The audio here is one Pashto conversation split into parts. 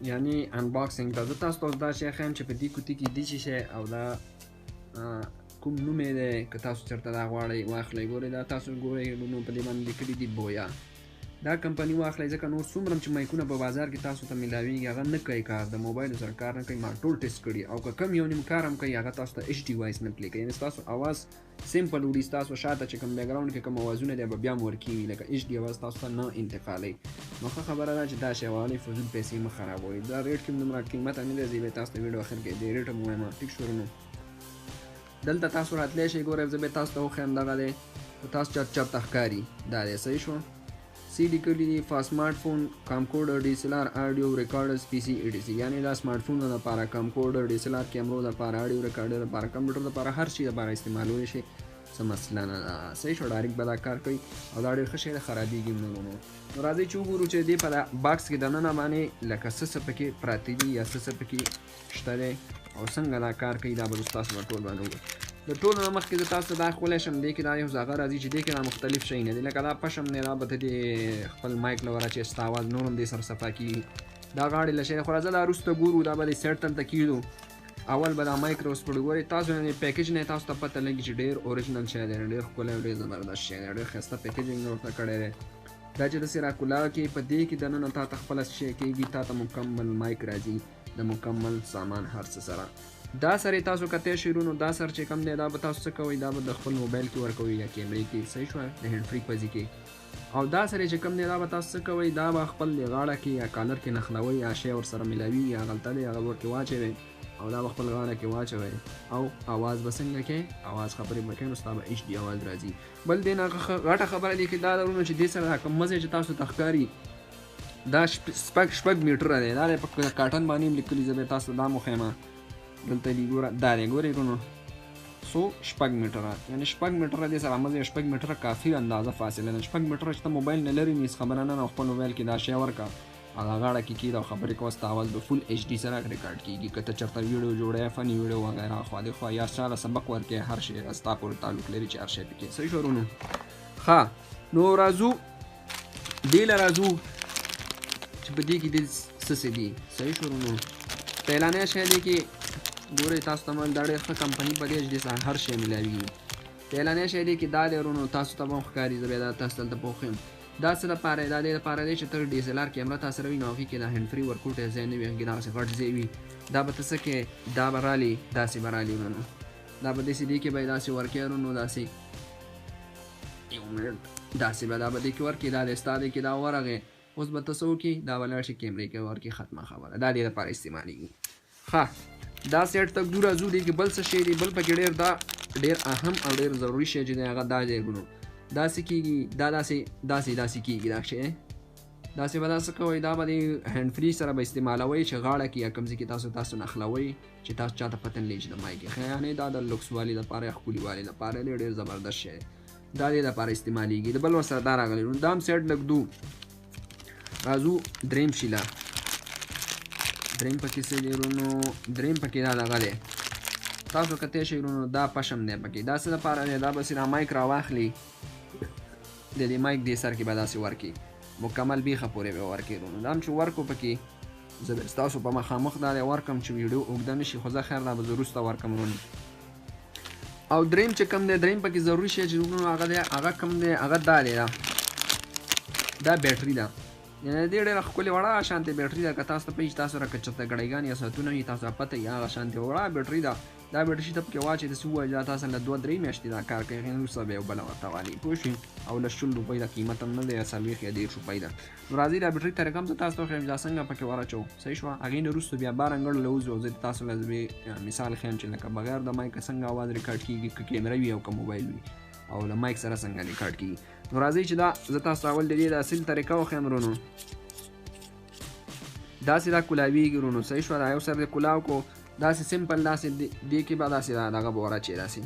یعنی انباکسینګ ته. زه تاسو ته دا شی ښیم چې په دې کوټې کې دې شی او دا کوم نوم یې دی که تاسو چېرته دا غواړئ واخلئ. ګورئ دا تاسو ګورئ نو په دې باندې لیکلي دي بویا. دا کمپنۍ واخلئ ځکه نور څومره چې مایکونه په بازار کې تاسو ته میلاویږي هغه نه کوي کار، د موبایلو سره کار نه کوي. ما ټول ټیسټ کړي او که کم یو نیم کار هم کوي هغه تاسو ته ایچ ډي وایس نه پلی کوي. یعنې ستاسو اواز سمپل وړي، ستاسو شاته چې کوم بیکګراونډ کې کوم اوازونه دی به بیا هم ورکېږي لکه ایچ ډي اواز تاسو ته نه انتقالوي. نو ښه خبره ده چې دا شی واخلئ، فضول پیسې مه خرابوئ. دا ریټ کې دومره قیمته نه دی، زه به تاسو ته ویډیو اخر کې دې ریټ هم وایم. ټیک شو ورونو، دلته تاسو راتلی شئ. ګورئ زه به تاسو ته وښیم دغه دی تاسو چېرته ښکاري. دا دی صحیح شو. سی لیکلی دي فار سمارټ فون کامکورډر ډي اس ال آر آډیو ریکارډرز پی سی ای ټي سی. یعنې دا سمارټ فونونو لپاره، کامکورډر ډي اس ال آر کیمرو لپاره، آډیو ریکارډر لپاره، کمپیوټر لپاره، هر شي لپاره استعمالولی شي. څه مسله نه ده. صحیح شو. ډایرکټ به دا کار کوي او دا ډېر ښه شی دی، خرابېږي هم نه. نو راځئ چې وګورو چې دې په باکس کې دننه باندې لکه څه څه پکې پراته دي یا څه څه پکې شته دی او څنګه دا کار کوي. دا به تاسو به ټول باندې وګورئ. د ټولو نه مخکې زه تاسو ته دا ښولی شم دې کې دا یو هغه راځي چې دې کې دا مختلف شیونه دي لکه دا پشم دی، دا به ته دې خپل مایک له وره چې ستا اواز نور هم دې سره صفا کېږي. دا غاړې له شی دی خو راځه دا وروسته ګورو. دا به دې سیټ دلته کېږدو. اول به دا مایک راوسپړو. ګورئ تاسو نه پیکیج نه تاسو ته پته لګي چې ډېر اوریجنل شی دی، ډېر ښکلی او ډېر زبردست شی دی، ډېر ښایسته پیکیجینګ ورته کړی دی. دا چې داسې راکولاو کې په دې کې دننه تا ته خپله شی کېږي، تا ته مکمل مایک راځي د مکمل سامان هر څه سره. دا سره تاسو کته شیرونو دا سر چې کم دی دا به تاسو څه کوئ، دا به د خپل موبایل کې ورکوئ یا کیمرې کې. صحیح شوه، د هینډ فری په ځای کې. او دا سره چې کم دی دا به تاسو څه کوئ، دا به خپل غاړه کې یا کالر کې نښلوئ یا شی ورسره میلاوي یا غلطه دی هغه ورکې واچوئ او دا به خپل غاړه کې واچوئ او اواز به څنګه کوئ، اواز خبرې به کوئ نو ستا به ایچ ډي اواز راځي. بل دې نه غټه خبره دی کې دا درونه چې دې سره دا کوم مزې چې تاسو ته ښکاري دا شپږ میټره دی. دا دی په کاټن باندې هم لیکلي، زه به تاسو دا هم وښیم. دلته دی ګوره، دا دی ګورئ ورونو سو شپږ میټره، یعنې شپږ میټره دې سره مزې شپږ میټره کافي اندازه فاصله ده. شپږ میټره چې ته موبایل نه لرې هېڅ خبره نه ده. خپل موبایل کې دا شی ورکړه هغه غاړه کې کېږده او خبرې کوه، ستا اواز به فل ایچ ډي سره ریکارډ کېږي. که ته چېرته ویډیو جوړوې، فني ویډیو وغیره خوا دې خوا یا چا له سبق ورکوې، هر شی ستا پورې تعلق لري چې هر شی پکې. صحیح شو ورونو. ښه نو راځو دې له راځو چې په دې کې دې څه څه دي. صحیح شو ورونو. پهلانی شی دی کې ګورئ تاسو ته دا ډېر ښه کمپنۍ په دې ایچ ډي سره هر شی میلاویږي. پهلانی شی دی کې دا دی ورونو تاسو ته به هم ښکاري، زه بیا دا تاسو ته دلته پوښیم. دا څه دپاره دی؟ دا دې دپاره دی چې ته ډي اس ال آر کیمره تا سره وي نو هغې کې دا هینډ فری ورکوټی ځای نه وي، هغې کې دغسې غټ ځای وي. دا به ته څه کې دا به رالي داسې به رالي ورونو. دا به داسې دې کې به یې داسې ورکوې ورونو، داسې یو منټ داسې به دا به دې کې ورکړي. دا دی ستا دی کې دا ورغې، اوس به ته څه وکړي، دا به لاړ شي کیمرې کې ورکړي، ختمه خبره. دا دې دپاره استعمالېږي. ښه دا سیټ تک دو راځو. دې کې بل څه شی دی، بل پکې ډېر دا ډېر اهم او ډېر ضروري شی چې دی هغه دا دی ورونو. داسې کېږي، دا داسې کېږي. دا شی داسې به دا څه کوئ، دا به د هینډ فری سره به استعمالوئ چې غاړه کې یا کوم ځای کې تاسو نښلوئ چې تاسو چاته پته نه لګي چې د مایک ښه. یعنې دا د لوکس والي لپاره یا ښکلي والي لپاره دی، ډېر زبردست شی دی. دا دې دپاره استعمالېږي. د بل ورسره دا راغلی ورونو. دا هم سیټ لږ دو. راځو دریم شي له. دریم پکې څه دی ورونو؟ دریم پکې دا دغه دی، تاسو کتی شئ ورونو، دا پشم دی پکې. دا څه دپاره دی؟ دا بس را مایک راواخلي، د دې مایک دې سر کې به داسې ورکړي، مکمل بیخه پورې به ورکړي ورونو. دا هم چې ورکو پکې زه به ستاسو په مخامخ دا دی ورکړم چې ویډیو اوږده نه شي، خو زه خیر دا به زه وروسته ورکړم ورونو. او دریم چې کوم دی، دریم پکې ضروري شی چې ورونو هغه دی، هغه کوم دی، هغه دا دی، دا بیټري ده. یعنې دې ډېره ښکلې وړه شانتې بیټري ده. که تاسو ته پوهېږي تاسو را که چېرته ګړیګان یا ساعتونه وي تاسو ته پته وي هغه شانتې وړه بیټري ده. دا بیټري ته پکې واچوئ داسې ووایي دا تاسو له 2-3 میاشتې دا کار کوي، هغې نه وروسته به یو بله ورته والي پوه شوې. او له 10 روپۍ دا قیمت هم نه دی، یا 40 یا 10 روپۍ ده. نو راځئ دا بیټري طریقه هم زه تاسو ته وښیم چې دا څنګه پکې ور اچوو. صحیح شوه. هغې نه وروسته بیا بار انګړ له وځو. زه تاسو له مثال ښیم چې لکه بغیر د مایکه څنګه اواز ریکارډ کېږي، که کیمره وي او که موبایل وي، او له مایک سره څنګه ریکارډ کېږي. نو راځئ چې دا زه تاسو ته اول د دې د اصل طریقه وښیم ورونو. داسې دا کولاویږي ورونو. صحیح شوه. دا یو سر د کولاو کو داسې سمپل، داسې دې کې به داسې دغه به ور اچوې، داسې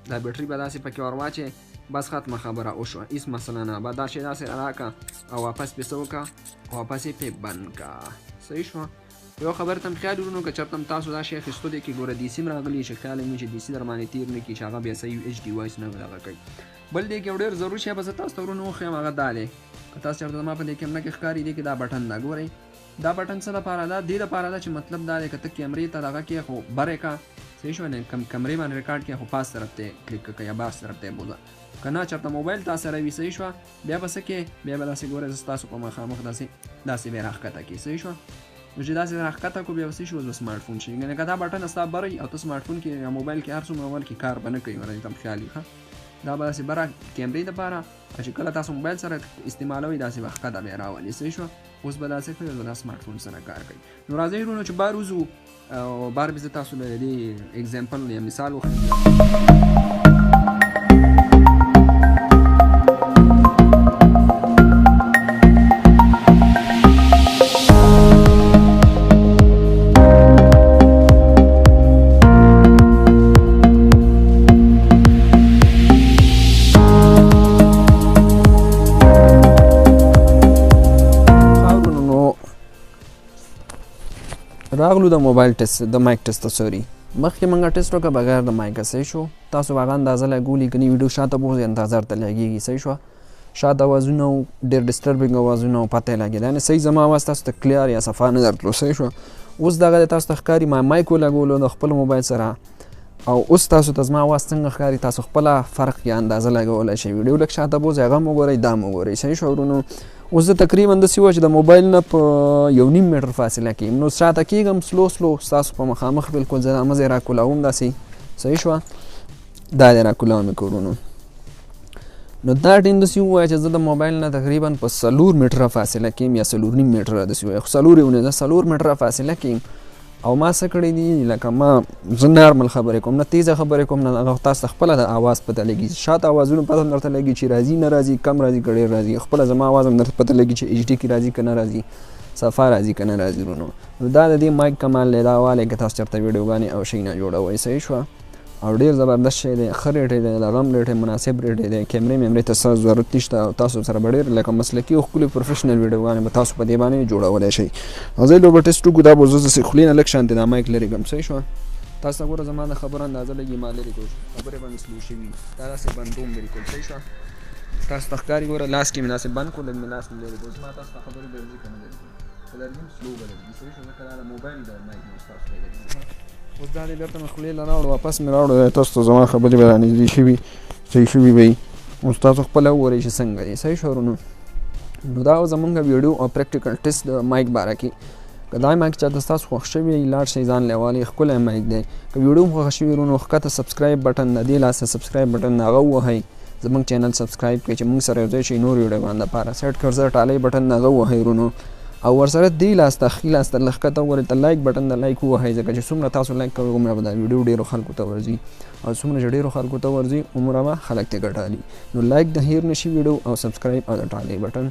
دا بیټري به داسې پکې ور واچوې، بس ختمه خبره وشوه، هېڅ مسله نه. به دا شی داسې راکړه او واپس پې څه وکړه، واپس یې پې بند کړه. صحیح شوه. یو خبر ته هم خیال ورونو، که چېرته هم تاسو دا شی اخیستو دی کې ګوره دیسي هم راغلي چې خیال یې چې دیسي در باندې تېر نه کړي چې هغه بیا صحیح ایچ ډي وایس نه دغه کوي. بل دی کې یو ډېر ضروري شی به زه تاسو ته ورونو وښیم، هغه دا دی. که تاسو چېرته زما په دې کیمره کې ښکاري دی کې دا بټن ده، ګورئ دا بټن څه لپاره ده؟ دې لپاره ده چې مطلب دا دی که ته کیمرې ته دغه کې خو برې کا صحیح شو نه کمرې باندې ریکارډ کې خو پاس طرف ته کلیک کړه یا باس طرف ته بوځه که نه چېرته موبایل تا سره وي صحیح شوه بیا به څه کې بیا به داسې ګورئ زه ستاسو په مخامخ داسې بیا راښکته کړي صحیح شوه نو چې داسې راښکته کړو بیا به څه شي اوس به سمارټ فون شي یعنې که دا بټن ستا بره وي او ته سمارټ فون کې یا موبایل کې هر څومره ور کې کار به نه کوي ورته ته خیال وي ښه دا به داسې بره کیمرې دپاره چې کله تاسو موبایل سره استعمالوئ داسې به ښکته بیا راولي صحیح شوه اوس به داسې کوي دا سمارټ فون سره کار کوي نو راځئ وروڼو چې بار وځو او بار به زه تاسو له دې اګزامپل یا مثال وښیم راغلو د موبایل ټیسټ د مایک ټیسټ ته سوري مخکې موږ ټیسټ وکړه بغیر د مایکه صحیح شو تاسو هغه اندازه لګولي کني ویډیو شاته بوځي اندازه ورته لګېږي صحیح شوه شاته اوازونه و ډېر ډسټربینګ اوازونه و پته یې لګېده یعنې صحیح زما اواز تاسو ته کلیر یا صفا نه درتلو صحیح شوه اوس دغه د تاسو ته ښکاري ما مایک ولګولو د خپل موبایل سره او اوس تاسو ته زما اواز څنګه ښکاري تاسو خپله فرق یا اندازه لګولی شئ ویډیو لږ شاته بوځي هغه هم وګورئ دا هم وګورئ صحیح شوه ورونو اوس زه تقریبا داسې وه چې د موبایل نه په 1.5 میټر فاصله کې نو شاته کېږم سلو ستاسو په مخامخ بالکل زه مزه یې راکولاوم داسې صحیح شوه دا دې راکولاوم یې کورونو نو دا ټیم داسې ووایه چې زه د موبایل نه تقریبا په 4 میټره فاصله کې یم یا 4.5 میټره داسې ووایه خو 4 یې ونه زه 4 میټره فاصله کې یم او ما څه کړی دي لکه ما زه نارمل خبرې کوم نه تیزه خبرې کوم نه هغه تاسو ته خپله د اواز پته لګي شاته اوازونو پته هم درته لګي چې راځي نه راځي کم راځي که ډېر راځي خپله زما اواز هم درته پته لګي چې ایچ ډي کې راځي که نه راځي صفا راځي که نه راځي ورونو نو دا د دې مایک کمال دی دا والی که تاسو چېرته ویډیوګانې او شی نه جوړوئ صحیح شوه او ډېر زبردست شی دی ښه ریټ یې دی د هغه هم ریټ یې مناسب ریټ یې دی کیمرې میمرې ته ستاسو ضرورت نشته او تاسو سره به ډېر لکه مسلکي او ښکلې پروفیشنل ویډیوګانې به تاسو په دې باندې جوړولی شئ او زه لوبه ټیسټ وکړو دا به زه داسې خولې نه لږ شانتې دا مایک لرې کړم صحیح شوه تاسو ته ګوره زما د خبرو اندازه لږ ما لرې کړو خبرې به مې سلو شوي دا داسې بندوم بلکل صحیح شوه تاسو ته ښکاري ګوره لاس کې مې داسې بند کړو لږ مې لاس مې لرې کړو زما تاسو ته خبرې به لرې که نه لرې کړو که لرګي سلو به لرګي صحیح شوه ځکه دا د موبایل د مایک نه ستاسو ته لري اوس دا دې بېرته مې خولې له راوړو واپس مې راوړو تاسو ته زما خبرې به رانږدې شوي صحیح شوي به وي اوس تاسو خپله وګورئ چې څنګه دی صحیح شو ورونو نو دا زمونږ ویډیو او پریکټیکل ټیسټ د مایک باره کې که دا مایک چاته ستاسو خوښ شوي لاړ شئ ځان لیوالئ ښکلی مایک دی که ویډیو هم خوښه شوي ورونو ښکته سبسکرایب بټن د دې لاسه سبسکرایب بټن هغه ووهئ زمونږ چینل سبسکرایب کړئ چې مونږ سره یو ځای شئ نور ویډیوګانو دپاره سیټ کرزر ټالی بټن هغه ووهئ ورونو او ورسره دې لاس ته ښي لاس ته لږ ښکته وګورئ ته لایک بټن د لایک ووهئ ځکه چې څومره تاسو لایک کوئ هومره به دا ویډیو ډېرو خلکو ته ورځي او څومره چې ډېرو خلکو ته ورځي هومره به خلک ترې ګټالي نو لایک د هیر نه شي ویډیو او سبسکرایب او د ټالی بټن